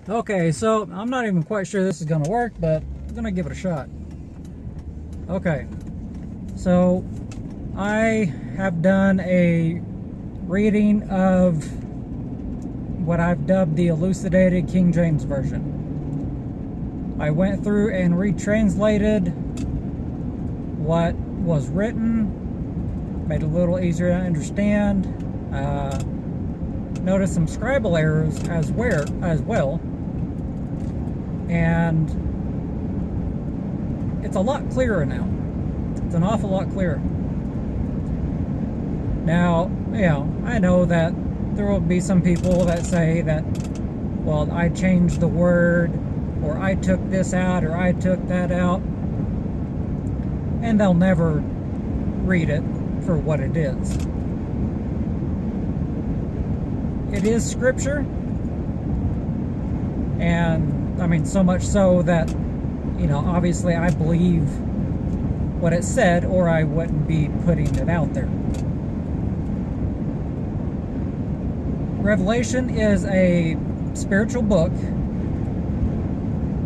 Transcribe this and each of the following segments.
Okay, so I'm not even quite sure this is going to work, but I'm going to give it a shot. Okay, so I have done a reading of what I've dubbed the elucidated King James Version. I went through and retranslated what was written, made it a little easier to understand. Noticed some scribal errors as well. And it's a lot clearer now. It's an awful lot clearer. Now, I know that there will be some people that say that, well, I changed the word, or I took this out, or I took that out, and they'll never read it for what it is. It is scripture, and I mean, so much so that, obviously I believe what it said, or I wouldn't be putting it out there. Revelation is a spiritual book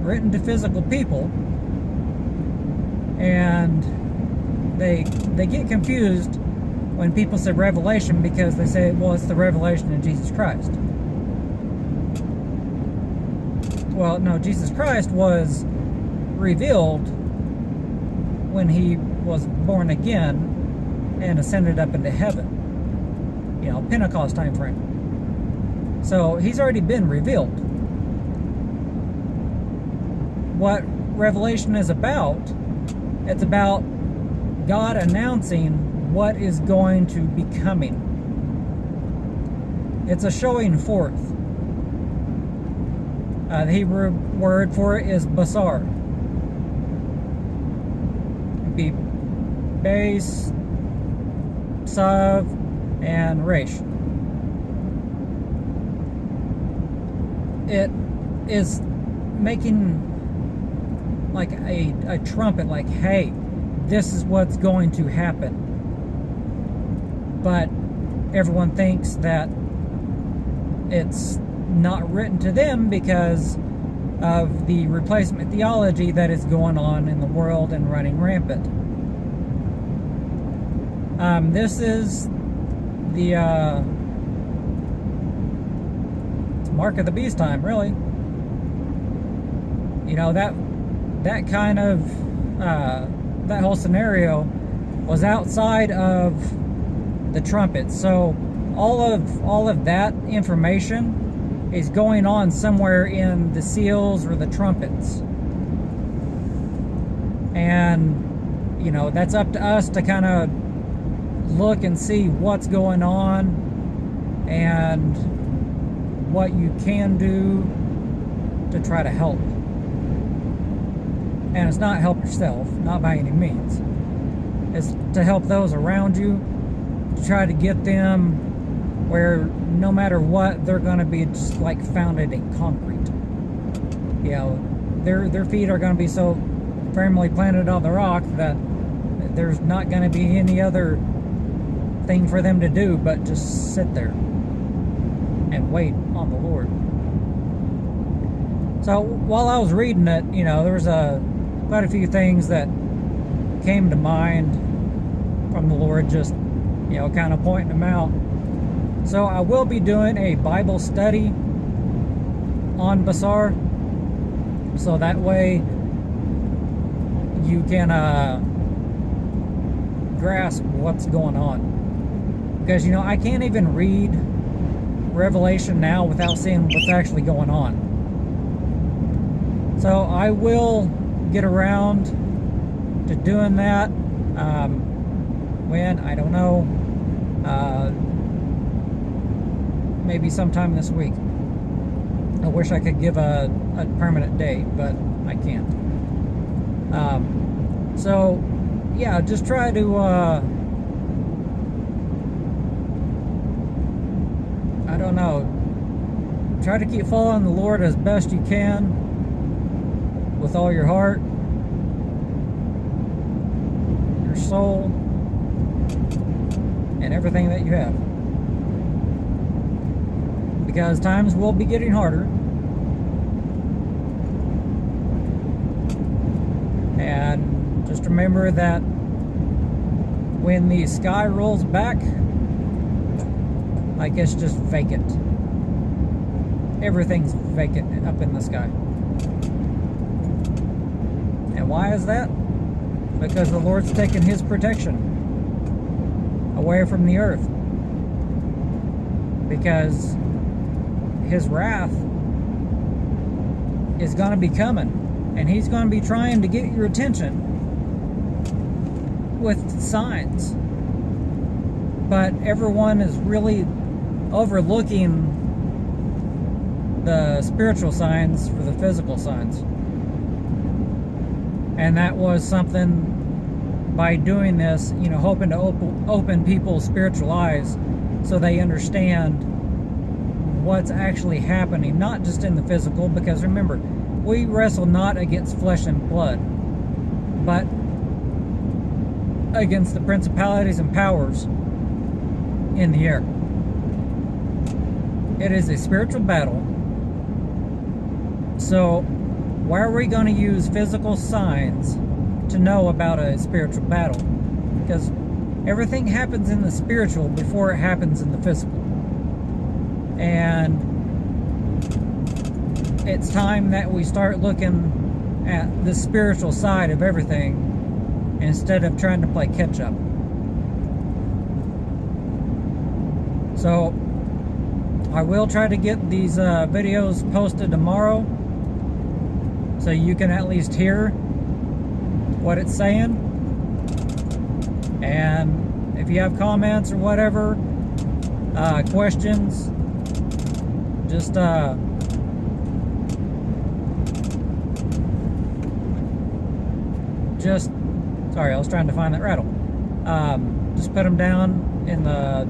written to physical people, and they get confused when people say revelation, because they say, well, it's the revelation of Jesus Christ. Well, no, Jesus Christ was revealed when he was born again and ascended up into heaven. Pentecost time frame. So he's already been revealed. What Revelation is about, it's about God announcing what is going to be coming. It's a showing forth. The Hebrew word for it is basar. It'd be base, sav, and resh. It is making like a trumpet, like, hey, this is what's going to happen. But everyone thinks that it's not written to them because of the replacement theology that is going on in the world and running rampant. This is the it's mark of the beast time, really. That kind of that whole scenario was outside of the trumpet. So all of that information is going on somewhere in the seals or the trumpets. And that's up to us to kind of look and see what's going on and what you can do to try to help. And it's not help yourself, not by any means. It's to help those around you, to try to get them where no matter what, they're going to be just like founded in concrete. Their feet are going to be so firmly planted on the rock that there's not going to be any other thing for them to do but just sit there and wait on the Lord. So while I was reading it, there was quite a few things that came to mind from the Lord, just kind of pointing them out. So I will be doing a Bible study on Basar, so that way you can grasp what's going on. Because I can't even read Revelation now without seeing what's actually going on. So I will get around to doing that. When, I don't know. Maybe sometime this week. I wish I could give a permanent date, but I can't. So, yeah, just try to, I don't know, try to keep following the Lord as best you can with all your heart, your soul, and everything that you have. Because times will be getting harder. And just remember that when the sky rolls back, like it's just vacant. Everything's vacant up in the sky. And why is that? Because the Lord's taken His protection away from the earth. Because His wrath is going to be coming. And He's going to be trying to get your attention with signs. But everyone is really overlooking the spiritual signs for the physical signs. And that was something, by doing this, you know, hoping to open people's spiritual eyes so they understand what's actually happening, not just in the physical, because remember, we wrestle not against flesh and blood, but against the principalities and powers in the air. It is a spiritual battle. So why are we going to use physical signs to know about a spiritual battle? Because everything happens in the spiritual before it happens in the physical. And it's time that we start looking at the spiritual side of everything instead of trying to play catch up. So I will try to get these videos posted tomorrow, so you can at least hear what it's saying. And if you have comments or whatever, questions, just sorry, I was trying to find that rattle. Just put them down in the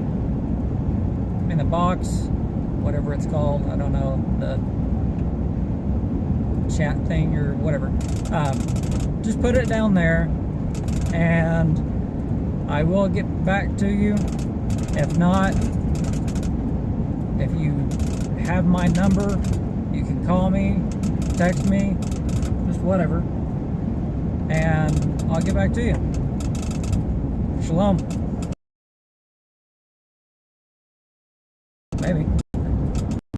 box, whatever it's called. I don't know, the chat thing or whatever. Just put it down there, and I will get back to you. If not, if you have my number, you can call me, text me, just whatever, and I'll get back to you. Shalom.